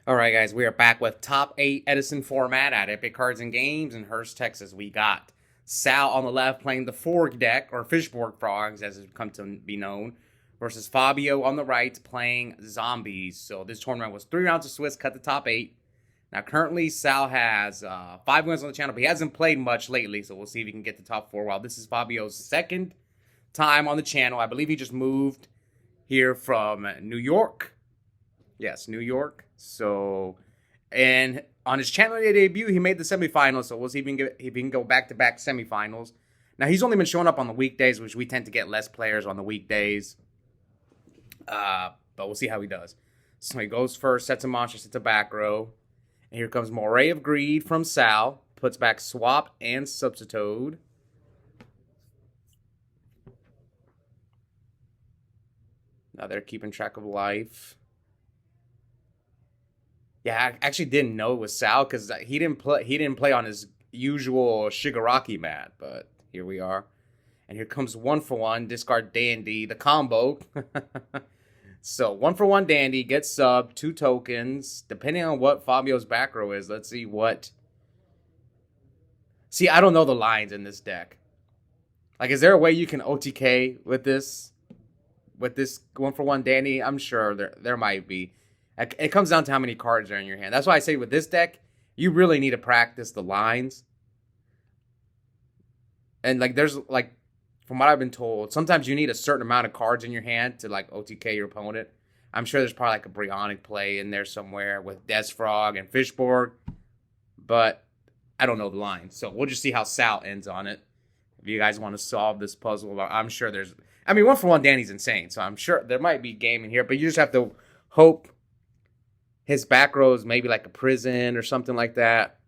All right, guys, we are back with top 8 Edison Format at Epic Cards and Games in Hurst, Texas. We got Sal on the left playing the Forg deck, or Fishborg Frogs, as it's come to be known, versus Fabio on the right playing Zombies. So this tournament was 3 rounds of Swiss, cut the top 8. Now, currently, Sal has 5 wins on the channel, but he hasn't played much lately, so we'll see if he can get the top 4. While this is Fabio's second time on the channel. I believe he just moved here from New York. Yes, New York. So, and on his channel debut, he made the semifinals. So we'll see if he can go back-to-back semifinals. Now, he's only been showing up on the weekdays, which we tend to get less players on the weekdays. But we'll see how he does. So he goes first, sets a monster, sets a back row. And here comes Moray of Greed from Sal. Puts back Swap and Substitute. Now they're keeping track of life. Yeah, I actually didn't know it was Sal because he didn't play on his usual Shigaraki mat, but here we are. And here comes 1-for-1, discard Dandy, the combo. So 1-for-1 Dandy, gets sub, 2 tokens. Depending on what Fabio's back row is, let's see what. See, I don't know the lines in this deck. Like, is there a way you can OTK with this? With this 1-for-1 Dandy? I'm sure there might be. It comes down to how many cards are in your hand. That's why I say with this deck, you really need to practice the lines. And, like, there's, like, from what I've been told, sometimes you need a certain amount of cards in your hand to, like, OTK your opponent. I'm sure there's probably, like, a Brionic play in there somewhere with Desfrog and Fishborg. But I don't know the lines. So we'll just see how Sal ends on it. If you guys want to solve this puzzle, I'm sure there's. I mean, 1-for-1 Danny's insane. So I'm sure there might be game in here. But you just have to hope his back row is maybe like a prison or something like that.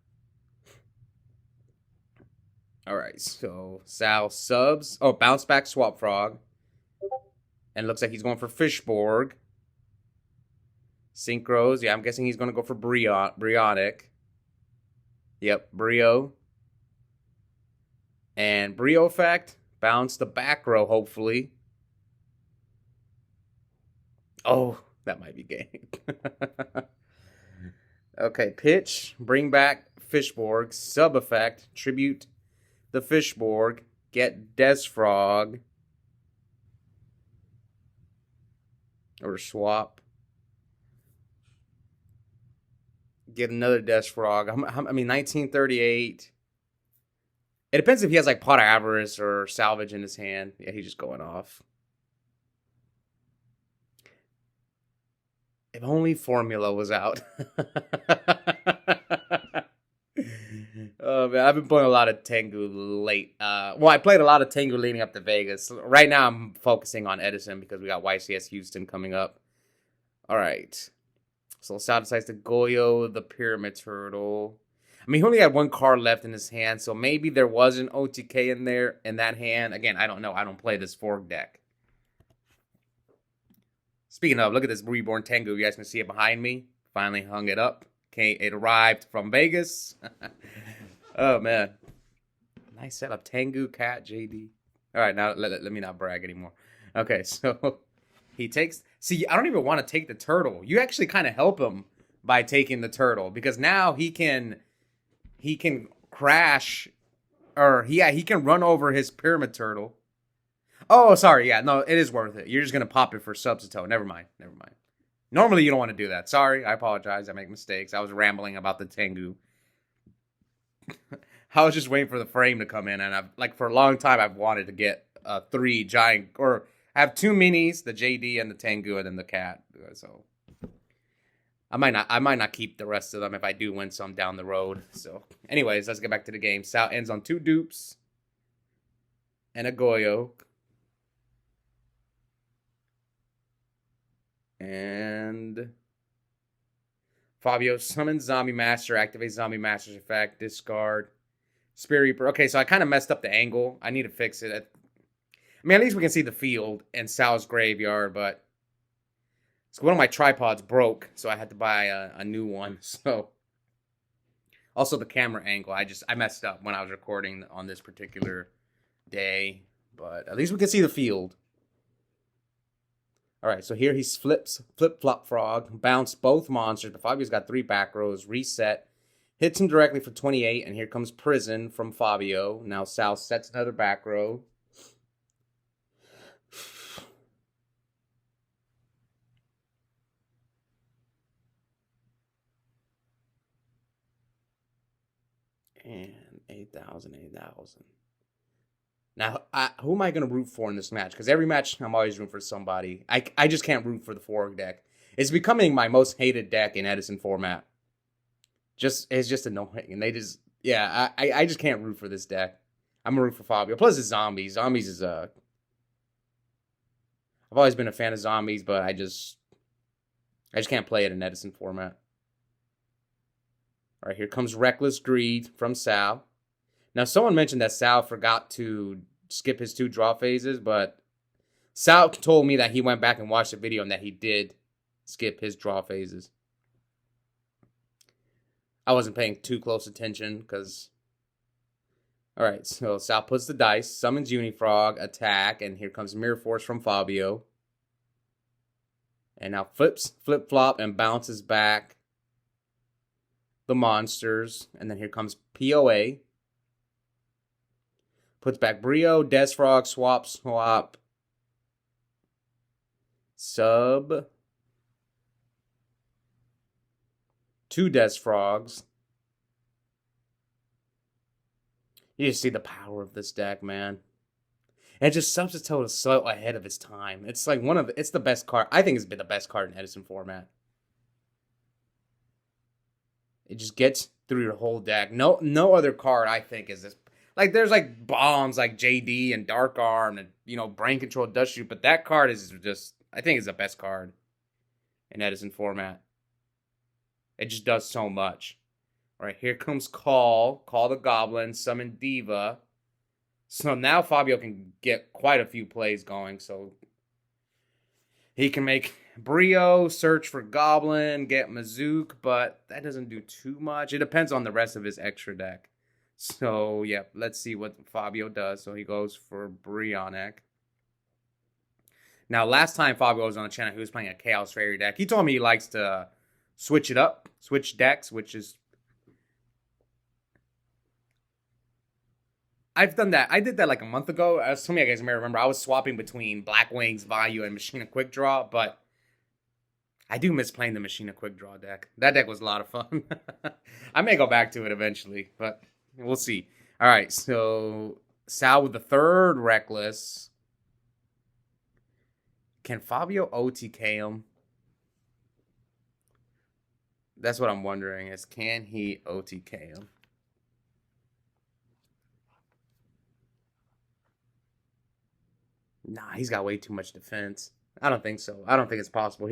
All right, so Sal subs. Oh, bounce back Swap Frog. And it looks like he's going for Fishborg. Synchros. Yeah, I'm guessing he's going to go for Brionic. Yep, Brio. And Brio effect. Bounce the back row, hopefully. Oh, that might be game. Okay, pitch. Bring back Fishborg. Sub effect. Tribute the Fishborg. Get Desfrog. Or swap. Get another Desfrog. I mean, 1938. It depends if he has like Pot of Avarice or Salvage in his hand. Yeah, he's just going off. If only Formula was out. Oh man, I've been playing a lot of Tengu late. Well, I played a lot of Tengu leading up to Vegas. Right now, I'm focusing on Edison because we got YCS Houston coming up. All right. So Sal decides to Goyo the Pyramid Turtle. I mean, he only had 1 card left in his hand, so maybe there was an OTK in there in that hand. Again, I don't know. I don't play this Forg deck. Speaking of, look at this Reborn Tengu. You guys can see it behind me. Finally hung it up. Okay, it arrived from Vegas. Oh, man. Nice setup. Tengu, Cat, JD. All right, now let me not brag anymore. Okay, so he takes. See, I don't even want to take the turtle. You actually kind of help him by taking the turtle because now he can crash, or yeah, he can run over his Pyramid Turtle. Oh, sorry. Yeah, no, it is worth it. You're just going to pop it for Substitute. Never mind. Normally, you don't want to do that. Sorry. I apologize. I make mistakes. I was rambling about the Tengu. I was just waiting for the frame to come in. And for a long time, I've wanted to get 3 giant, or I have 2 minis, the JD and the Tengu, and then the cat. So I might not keep the rest of them if I do win some down the road. So anyways, let's get back to the game. Sal ends on 2 dupes and a Goyo. And Fabio summons Zombie Master, activates Zombie Master's effect, discard Spear Reaper. Okay, so I kind of messed up the angle. I need to fix it. I mean, at least we can see the field and Sal's graveyard, but so one of my tripods broke, so I had to buy a new one. So also the camera angle, I messed up when I was recording on this particular day, but at least we can see the field. All right, so here he flips flip flop frog, bounce both monsters, but Fabio's got 3 back rows, reset, hits him directly for 28, and here comes prison from Fabio. Now Sal sets another back row. And 8,000, 8,000. Now, who am I going to root for in this match? Because every match, I'm always rooting for somebody. I just can't root for the Forg deck. It's becoming my most hated deck in Edison format. It's just annoying, and they just I just can't root for this deck. I'm gonna root for Fabio. Plus, it's zombies. Zombies is I've always been a fan of zombies, but I just can't play it in Edison format. All right, here comes Reckless Greed from Sal. Now, someone mentioned that Sal forgot to skip his 2 draw phases, but Sal told me that he went back and watched the video and that he did skip his draw phases. I wasn't paying too close attention because... Alright, so Sal puts the dice, summons Unifrog, attack, and here comes Mirror Force from Fabio. And now flip-flop, and bounces back the monsters. And then here comes POA. Puts back Brio, Desfrog, swap. Sub. 2 Desfrogs. You just see the power of this deck, man. And it just Substitute so ahead of its time. It's like it's the best card. I think it's been the best card in Edison format. It just gets through your whole deck. No other card I think is this. Like there's like bombs like JD and Dark Arm and Brain Control Dust Shoot, but that card is just I think is the best card in Edison format. It just does so much. All right, here comes Call the Goblin, summon Diva. So now Fabio can get quite a few plays going. So he can make Brio, search for Goblin, get Mazook, but that doesn't do too much. It depends on the rest of his extra deck. So, yeah, let's see what Fabio does. So he goes for Brionek. Now, last time Fabio was on the channel, he was playing a Chaos Fairy deck. He told me he likes to switch it up, switch decks, which is... I've done that. I did that like a month ago. Some of you guys may remember. I was swapping between Black Wings, Value, and Machina Quick Draw, but I do miss playing the Machina Quick Draw deck. That deck was a lot of fun. I may go back to it eventually, but we'll see. All right, so Sal with the 3rd Reckless. Can Fabio OTK him? That's what I'm wondering is, can he OTK him? Nah, he's got way too much defense. I don't think so. I don't think it's possible.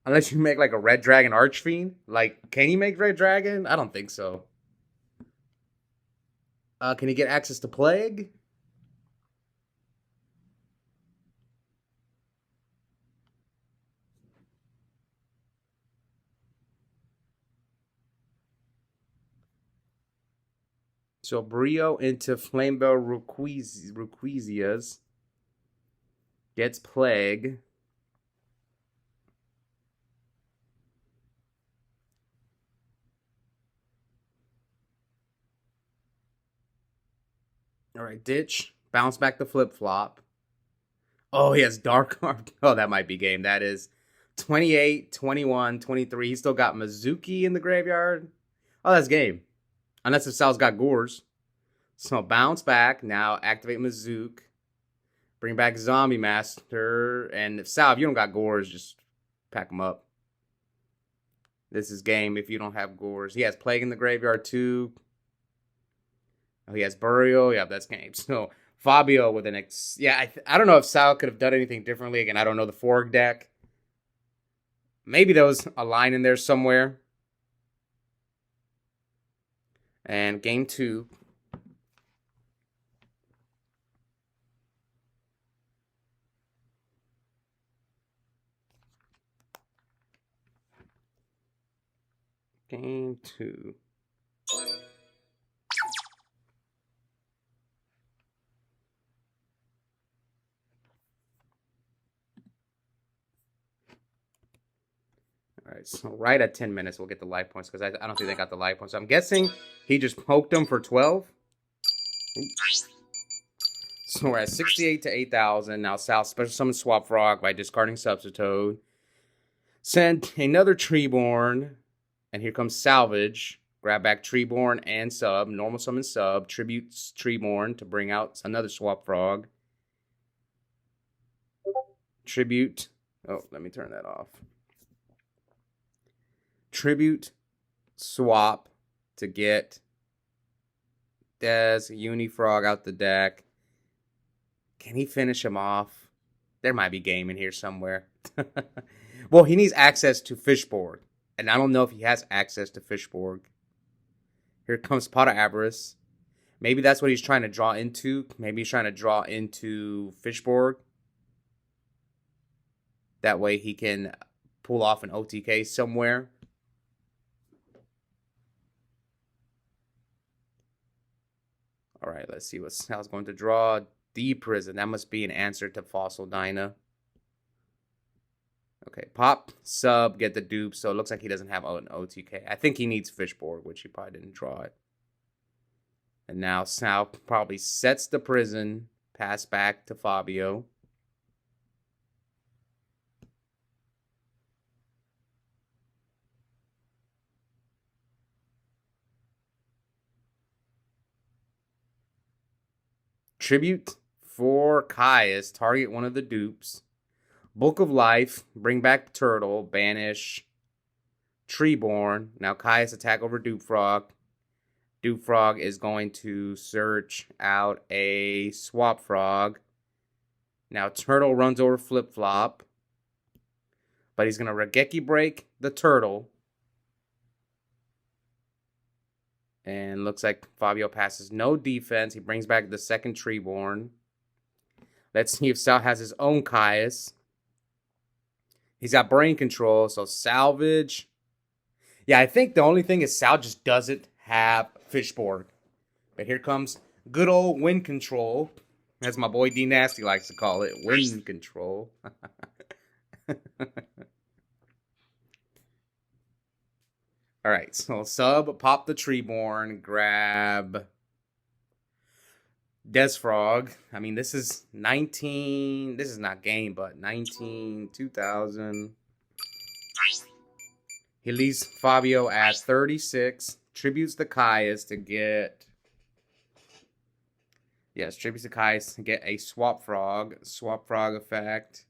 Unless you make like a Red Dragon Archfiend. Like, can he make Red Dragon? I don't think so. Can he get access to Plague? So Brio into Flamebell Rayquazias. Gets Plague. Alright, ditch. Bounce back the flip-flop. Oh, he has Dark Arm. Oh, that might be game. That is 28, 21, 23. He's still got Mizuki in the graveyard. Oh, that's game. Unless if Sal's got Gores. So bounce back. Now activate Mazook. Bring back Zombie Master. And if Sal, if you don't got Gores, just pack them up. This is game if you don't have Gores. He has Plague in the graveyard too. Oh, he has Burial. Yeah, that's game. So Fabio with an I don't know if Sal could have done anything differently. Again, I don't know the Forg deck. Maybe there was a line in there somewhere. And game 2. Game 2. right, so right at 10 minutes, we'll get the life points, because I don't think they got the life points. So I'm guessing he just poked them for 12. So we're at 68 to 8,000. Now Sal special summon Swap Frog by discarding Substitute. Send another Treeborn. And here comes Salvage. Grab back Treeborn and Sub. Normal summon Sub. Tributes Treeborn to bring out another Swap Frog. Tribute. Oh, let me turn that off. Tribute Swap to get Des Unifrog out the deck. Can he finish him off? There might be game in here somewhere. Well, he needs access to Fishborg. And I don't know if he has access to Fishborg. Here comes Pot of Avarice. Maybe that's what he's trying to draw into. Maybe he's trying to draw into Fishborg. That way he can pull off an OTK somewhere. All right, let's see what Sal's going to draw. The Prison. That must be an answer to Fossil Dyna. Okay, pop, sub, get the dupe. So it looks like he doesn't have an OTK. I think he needs Fishborg, which he probably didn't draw it. And now Sal probably sets the Prison. Pass back to Fabio. Tribute for Caius. Target one of the dupes. Book of Life. Bring back Turtle. Banish Treeborn. Now Caius attack over Dupe Frog. Dupe Frog is going to search out a Swap Frog. Now Turtle runs over Flip Flop. But he's going to Regeki break the Turtle. And looks like Fabio passes no defense. He brings back the second Treeborn. Let's see if Sal has his own Caius. He's got brain control, so salvage. Yeah, I think the only thing is Sal just doesn't have Fishborg. But here comes good old wind control, as my boy D Nasty likes to call it, wind control. All right, so sub, pop the Treeborn, grab Desfrog. I mean, this is 19. This is not game, but 2000. He leaves Fabio at 36. Tributes the Caius to get. Yes, tributes the Caius to get a Swap Frog. Swap Frog effect.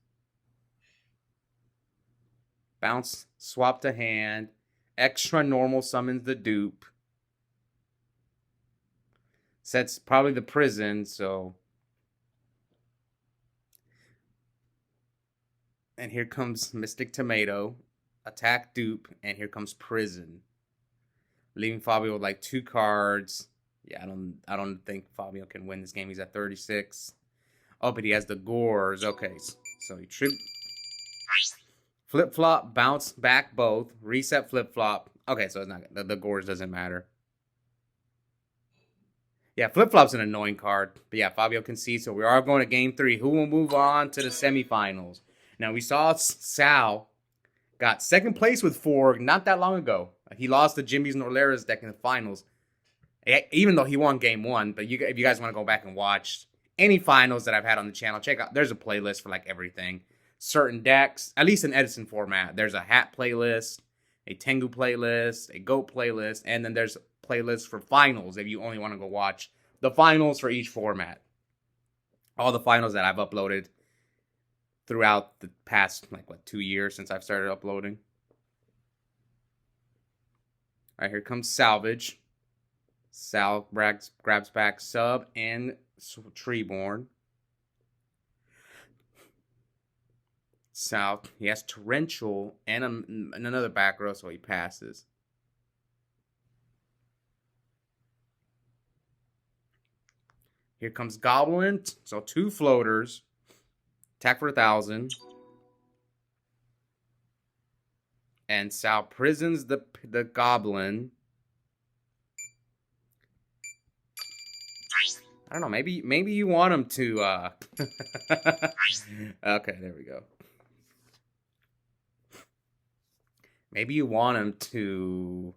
Bounce, swap to hand. Extra normal summons the dupe. Sets probably the Prison, so. And here comes Mystic Tomato. Attack dupe, and here comes Prison. Leaving Fabio with like 2 cards. Yeah, I don't think Fabio can win this game. He's at 36. Oh, but he has the Gores. Okay, so he flip flop, bounce back both, reset flip flop. Okay, so it's not the Gores doesn't matter. Yeah, flip flop's an annoying card, but yeah, Fabio concedes. So we are going to game 3. Who will move on to the semifinals? Now we saw Sal got second place with Forg not that long ago. He lost to Jimmy's Norlera's deck in the finals, even though he won game 1. But if you guys want to go back and watch any finals that I've had on the channel, check out. There's a playlist for like everything. Certain decks, at least in Edison format. There's a hat playlist, a Tengu playlist, a Goat playlist, and then there's playlists for finals if you only want to go watch the finals for each format. All the finals that I've uploaded throughout the past, 2 years since I've started uploading. All right, here comes Salvage. Sal grabs back Sub and Treeborn. Sal, he has Torrential and another back row, so he passes. Here comes Goblin. So 2 floaters. Attack for 1,000. And Sal prisons the Goblin. I don't know. Maybe you want him to. Okay, there we go. Maybe you want him to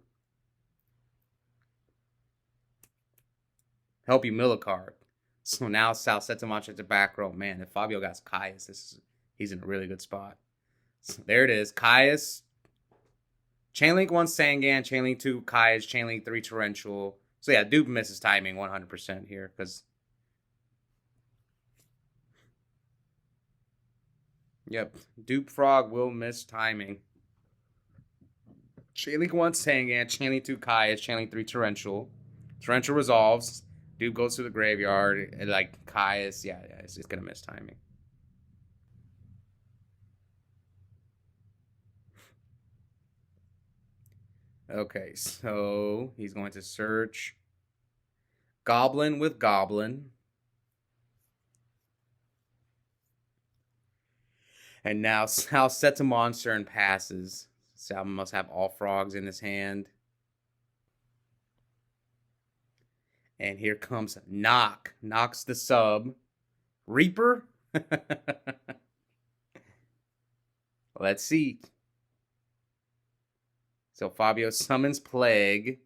help you mill a card. So now Sal sets him on to the back row. Man, if Fabio got Caius, he's in a really good spot. So there it is. Caius. Chainlink 1 Sangan, Chainlink 2 Caius, Chainlink 3 Torrential. So yeah, Dupe misses timing 100% here because. Yep, Dupe Frog will miss timing. Chainlink 1 Sangan, Chainlink 2 Caius, Chainlink 3 Torrential. Torrential resolves. Dupe goes to the graveyard. And like Caius, yeah, it's going to miss timing. Okay, so he's going to search Goblin with Goblin. And now Sal sets a monster and passes. Sal must have all frogs in his hand. And here comes Knock. Knocks the sub. Reaper? Let's see. So Fabio summons Plague.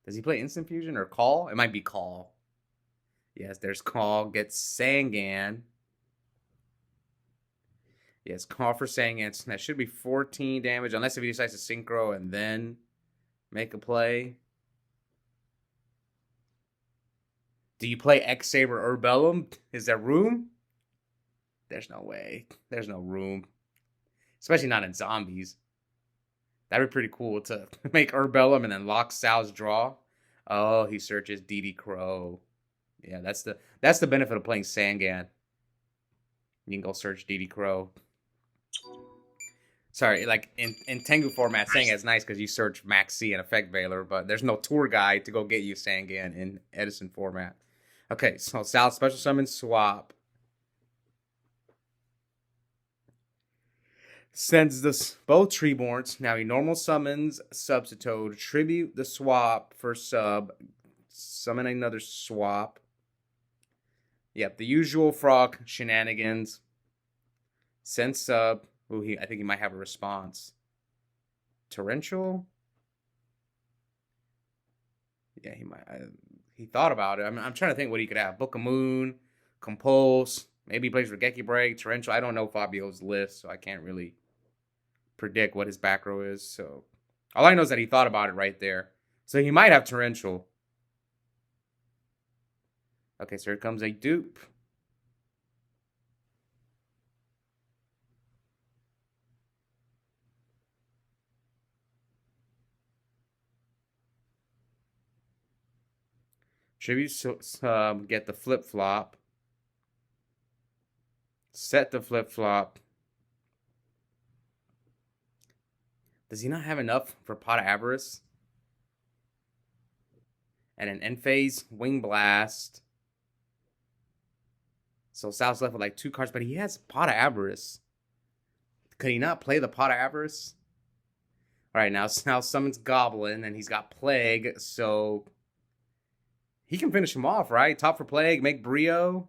Does he play Instant Fusion or Call? It might be Call. Yes, there's Call. Gets Sangan. Yes, Call for Sangan. That should be 14 damage. Unless if he decides to Synchro and then make a play. Do you play X-Saber Urbellum? Is there room? There's no way. There's no room. Especially not in Zombies. That'd be pretty cool to make Urbellum and then lock Sal's draw. Oh, he searches DD Crow. Yeah, that's the benefit of playing Sangan. You can go search DD Crow. Sorry, like in Tengu format, Sangan's nice because you search Max C and Effect Veiler, but there's no tour guide to go get you Sangan in Edison format. Okay, so Sal special summon swap. Sends both Treeborns. Now he normal summons Substitute. Tribute the swap for sub. Summon another swap. Yep, the usual frog shenanigans. Send sub. Ooh, I think he might have a response. Torrential? Yeah, he might. He thought about it. I'm trying to think what he could have. Book of Moon, Compulse. Maybe he plays Regeki Break, Torrential. I don't know Fabio's list, so I can't really predict what his back row is. So all I know is that he thought about it right there. So he might have Torrential. Okay, so here comes a dupe. Tribute get the flip-flop. Set the flip-flop. Does he not have enough for Pot of Avarice? And an end phase Wing Blast. So Sal's left with like 2 cards, but he has Pot of Avarice. Could he not play the Pot of Avarice? Alright, now Sal summons Goblin, and he's got Plague, so he can finish him off, right? Top for Plague, make Brio.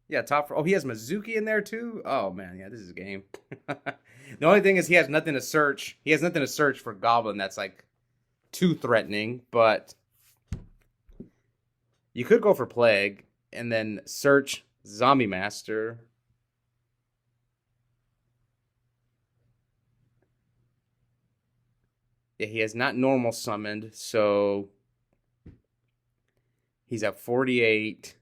Yeah, top for... Oh, he has Mizuki in there, too? Oh, man, yeah, this is a game. The only thing is he has nothing to search. He has nothing to search for Goblin that's, like, too threatening, but you could go for Plague and then search Zombie Master. Yeah, he has not normal summoned, so he's at 48.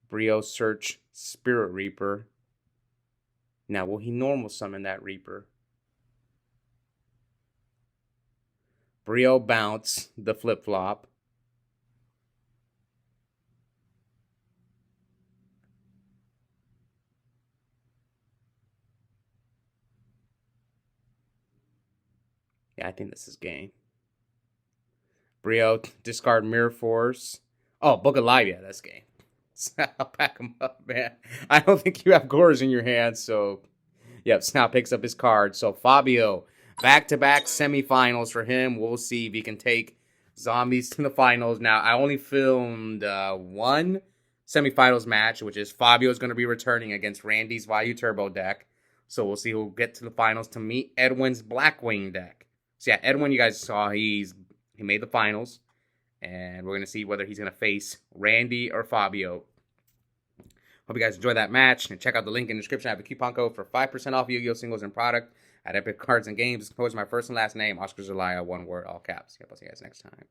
Brio search Spirit Reaper. Now, will he normal summon that Reaper? Brio bounce the flip-flop. Yeah, I think this is game. Brio discard Mirror Force. Oh, Book of Live. Yeah, that's game. I'll pack him up, man. I don't think you have Gores in your hand, so... Yep, Snap picks up his card. So, Fabio, back-to-back semifinals for him. We'll see if he can take Zombies to the finals. Now, I only filmed one semifinals match, which is Fabio's going to be returning against Randy's Vayu Turbo deck. So we'll see who'll get to the finals to meet Edwin's Blackwing deck. So yeah, Edwin, you guys saw he made the finals, and we're going to see whether he's going to face Randy or Fabio. Hope you guys enjoy that match, and check out the link in the description. I have a coupon code for 5% off Yu-Gi-Oh! Singles and product at Epic Cards and Games. It's composed my first and last name, Oscar Zelaya, one word, all caps. Yep, I'll see you guys next time.